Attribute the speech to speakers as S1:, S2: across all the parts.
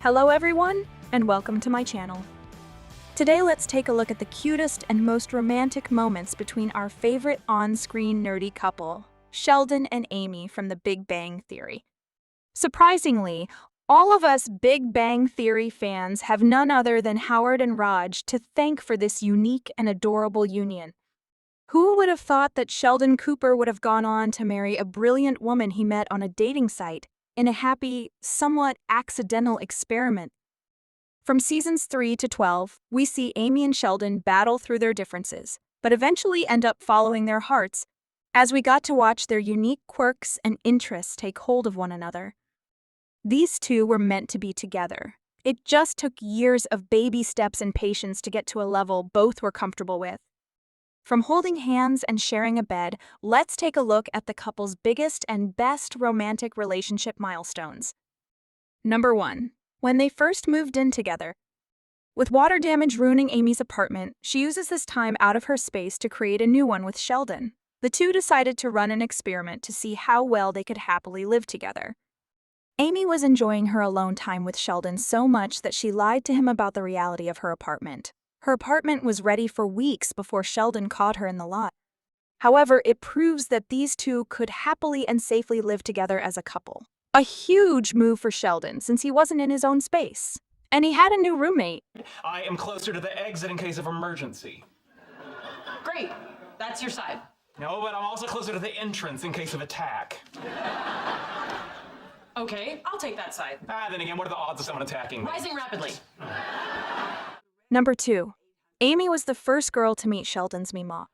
S1: Hello everyone, and welcome to my channel. Today let's take a look at the cutest and most romantic moments between our favorite on-screen nerdy couple, Sheldon and Amy from The Big Bang Theory. Surprisingly, all of us Big Bang Theory fans have none other than Howard and Raj to thank for this unique and adorable union. Who would have thought that Sheldon Cooper would have gone on to marry a brilliant woman he met on a dating site in a happy, somewhat accidental experiment? From seasons 3 to 12, we see Amy and Sheldon battle through their differences, but eventually end up following their hearts, as we got to watch their unique quirks and interests take hold of one another. These two were meant to be together. It just took years of baby steps and patience to get to a level both were comfortable with. From holding hands and sharing a bed, let's take a look at the couple's biggest and best romantic relationship milestones. Number 1. When they first moved in together. With water damage ruining Amy's apartment, she uses this time out of her space to create a new one with Sheldon. The two decided to run an experiment to see how well they could happily live together. Amy was enjoying her alone time with Sheldon so much that she lied to him about the reality of her apartment. Her apartment was ready for weeks before Sheldon caught her in the lot. However, it proves that these two could happily and safely live together as a couple. A huge move for Sheldon since he wasn't in his own space. And he had a new roommate.
S2: I am closer to the exit in case of emergency.
S3: Great, that's your side.
S2: No, but I'm also closer to the entrance in case of attack.
S3: Okay, I'll take that side.
S2: Then again, what are the odds of someone attacking me?
S3: Rising rapidly.
S1: Number 2. Amy was the first girl to meet Sheldon's Mima.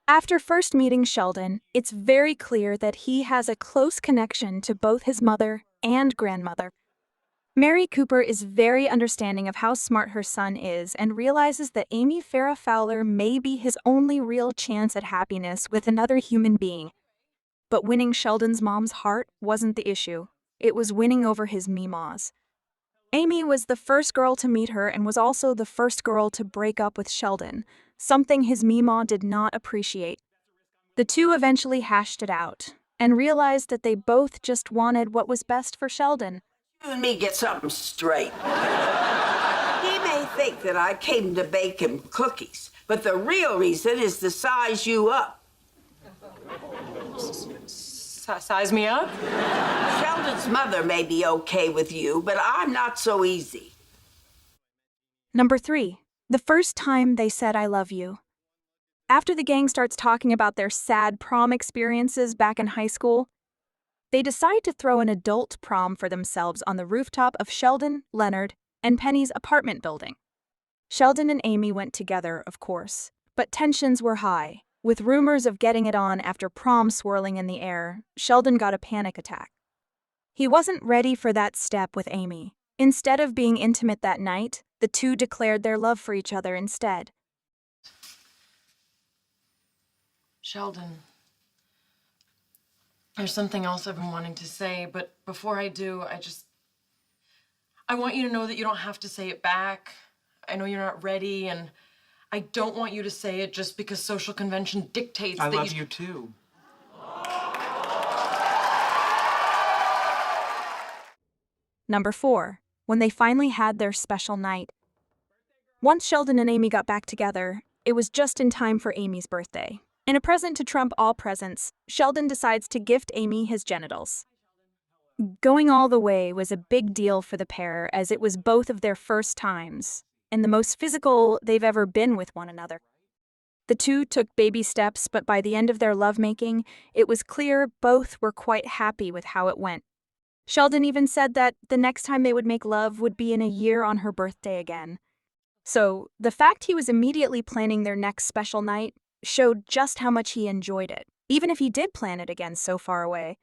S1: After first meeting Sheldon, it's very clear that he has a close connection to both his mother and grandmother. Mary Cooper is very understanding of how smart her son is and realizes that Amy Farrah Fowler may be his only real chance at happiness with another human being. But winning Sheldon's mom's heart wasn't the issue. It was winning over his Mimas. Amy was the first girl to meet her and was also the first girl to break up with Sheldon, something his Mima did not appreciate. The two eventually hashed it out and realized that they both just wanted what was best for Sheldon.
S4: You and me get something straight. He may think that I came to bake him cookies, but the real reason is to size you up.
S3: Size me up?
S4: Sheldon's mother may be okay with you, but I'm not so easy.
S1: Number 3. The first time they said I love you. After the gang starts talking about their sad prom experiences back in high school, they decide to throw an adult prom for themselves on the rooftop of Sheldon, Leonard, and Penny's apartment building. Sheldon and Amy went together, of course, but tensions were high. With rumors of getting it on after prom swirling in the air, Sheldon got a panic attack. He wasn't ready for that step with Amy. Instead of being intimate that night, the two declared their love for each other instead.
S3: Sheldon, there's something else I've been wanting to say, but before I do, I want you to know that you don't have to say it back. I know you're not ready, and I don't want you to say it just because social convention dictates
S2: I
S3: that
S2: love you too.
S1: Number 4. When they finally had their special night. Once Sheldon and Amy got back together, it was just in time for Amy's birthday. In a present to trump all presents, Sheldon decides to gift Amy his genitals. Going all the way was a big deal for the pair as it was both of their first times and the most physical they've ever been with one another. The two took baby steps, but by the end of their lovemaking, it was clear both were quite happy with how it went. Sheldon even said that the next time they would make love would be in a year on her birthday again. So, the fact he was immediately planning their next special night showed just how much he enjoyed it, even if he did plan it again so far away.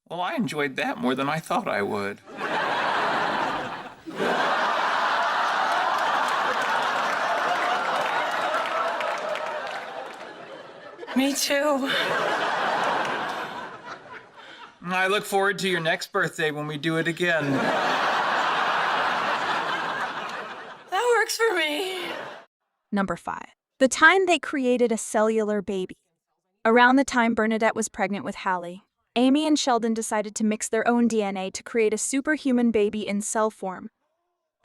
S2: Well, I enjoyed that more than I thought I would.
S3: Me too.
S2: I look forward to your next birthday when we do it again.
S3: That works for me.
S1: Number 5. The time they created a cellular baby. Around the time Bernadette was pregnant with Hallie, Amy and Sheldon decided to mix their own DNA to create a superhuman baby in cell form.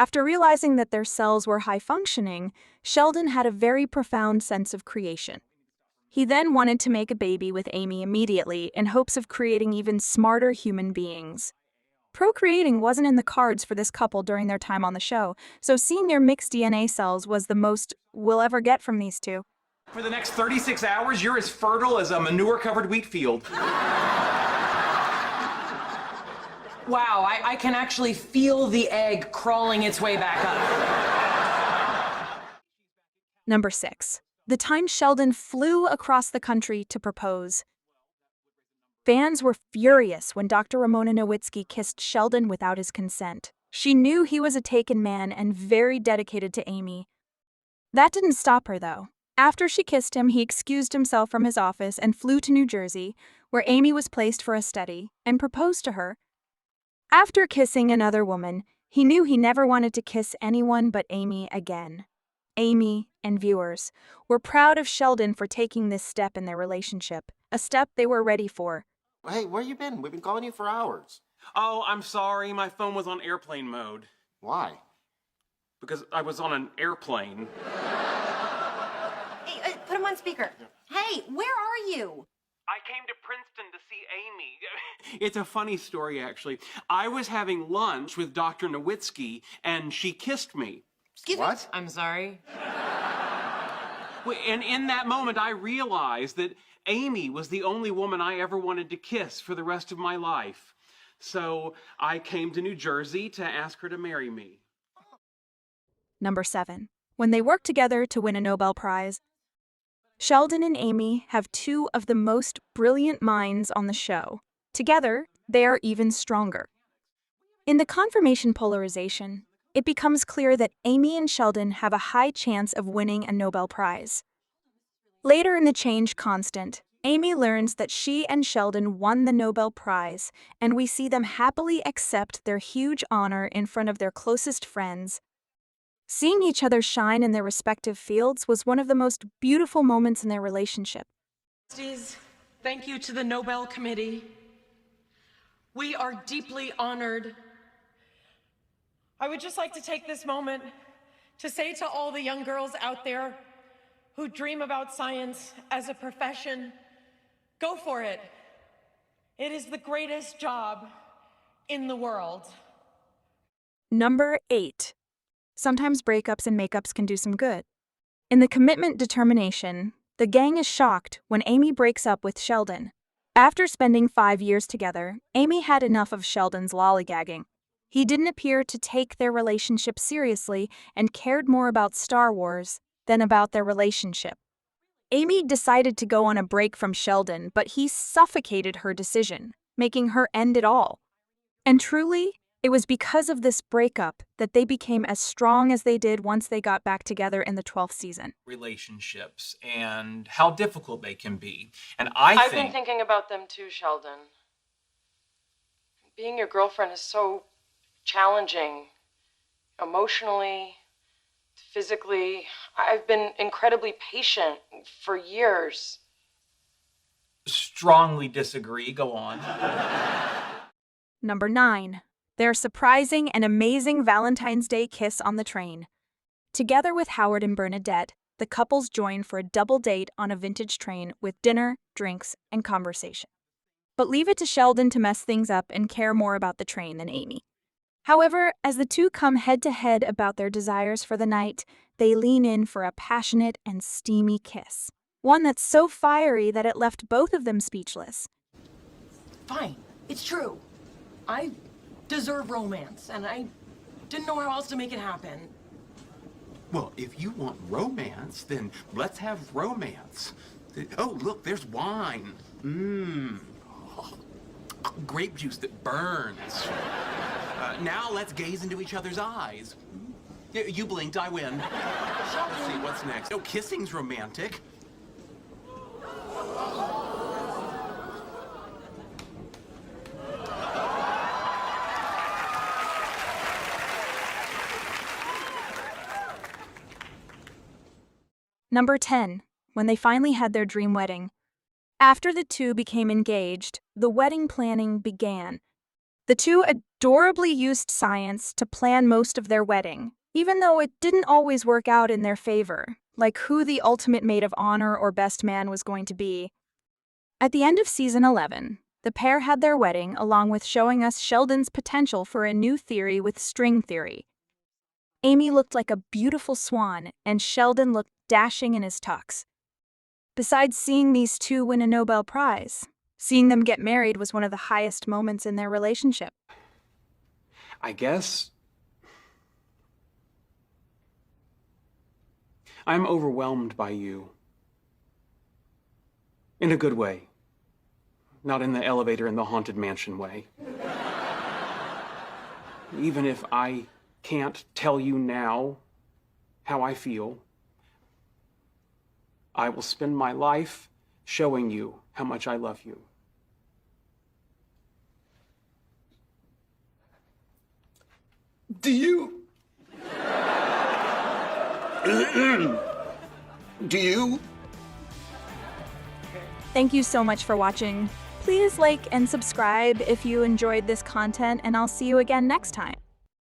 S1: After realizing that their cells were high-functioning, Sheldon had a very profound sense of creation. He then wanted to make a baby with Amy immediately in hopes of creating even smarter human beings. Procreating wasn't in the cards for this couple during their time on the show, so seeing their mixed DNA cells was the most we'll ever get from these two.
S5: For the next 36 hours, you're as fertile as a manure-covered wheat field.
S3: Wow, I can actually feel the egg crawling its way back up.
S1: Number 6. The time Sheldon flew across the country to propose. Fans were furious when Dr. Ramona Nowitzki kissed Sheldon without his consent. She knew he was a taken man and very dedicated to Amy. That didn't stop her, though. After she kissed him, he excused himself from his office and flew to New Jersey, where Amy was placed for a study, and proposed to her. After kissing another woman, he knew he never wanted to kiss anyone but Amy again. Amy and viewers were proud of Sheldon for taking this step in their relationship, a step they were ready for.
S6: Hey, where you been? We've been calling you for hours.
S5: Oh, I'm sorry. My phone was on airplane mode.
S6: Why?
S5: Because I was on an airplane.
S7: Hey, put him on speaker. Hey, where are you?
S5: I came to Princeton to see Amy. It's a funny story, actually. I was having lunch with Dr. Nowitzki, and she kissed me.
S7: Excuse me?
S6: What?
S3: I'm sorry.
S5: And in that moment, I realized that Amy was the only woman I ever wanted to kiss for the rest of my life. So I came to New Jersey to ask her to marry me.
S1: Number 7. When they worked together to win a Nobel Prize. Sheldon and Amy have two of the most brilliant minds on the show. Together, they are even stronger. In the confirmation polarization, it becomes clear that Amy and Sheldon have a high chance of winning a Nobel Prize. Later in the Change Constant, Amy learns that she and Sheldon won the Nobel Prize, and we see them happily accept their huge honor in front of their closest friends. Seeing each other shine in their respective fields was one of the most beautiful moments in their relationship.
S3: Thank you to the Nobel Committee. We are deeply honored. I would just like to take this moment to say to all the young girls out there who dream about science as a profession, go for it. It is the greatest job in the world.
S1: Number 8. Sometimes breakups and makeups can do some good. In the commitment determination, the gang is shocked when Amy breaks up with Sheldon. After spending 5 years together, Amy had enough of Sheldon's lollygagging. He didn't appear to take their relationship seriously and cared more about Star Wars than about their relationship. Amy decided to go on a break from Sheldon, but he suffocated her decision, making her end it all. And truly, it was because of this breakup that they became as strong as they did once they got back together in the 12th season.
S2: Relationships and how difficult they can be. And
S3: I've been thinking about them too, Sheldon. Being your girlfriend is so challenging, emotionally, physically. I've been incredibly patient for years.
S2: strongly disagree. Go on.
S1: Number 9. Their surprising and amazing Valentine's Day kiss on the train. Together with Howard and Bernadette, the couples join for a double date on a vintage train with dinner, drinks, and conversation. But leave it to Sheldon to mess things up and care more about the train than Amy. However, as the two come head-to-head about their desires for the night, they lean in for a passionate and steamy kiss. One that's so fiery that it left both of them speechless.
S3: Fine, it's true. I deserve romance, and I didn't know how else to make it happen.
S5: Well, if you want romance, then let's have romance. Oh, look, there's wine. Grape juice that burns. Now let's gaze into each other's eyes. You blinked, I win. Let's see, what's next? Oh, kissing's romantic.
S1: Number 10. When they finally had their dream wedding. After the two became engaged, the wedding planning began. The two adorably used science to plan most of their wedding, even though it didn't always work out in their favor, like who the ultimate maid of honor or best man was going to be. At the end of season 11, the pair had their wedding along with showing us Sheldon's potential for a new theory with string theory. Amy looked like a beautiful swan, and Sheldon looked dashing in his tux. Besides seeing these two win a Nobel Prize, seeing them get married was one of the highest moments in their relationship.
S8: I guess I'm overwhelmed by you. In a good way. Not in the elevator in the haunted mansion way. Even if I can't tell you now how I feel, I will spend my life showing you how much I love you.
S6: Do you? Do you?
S1: Thank you so much for watching. Please like and subscribe if you enjoyed this content, and I'll see you again next time.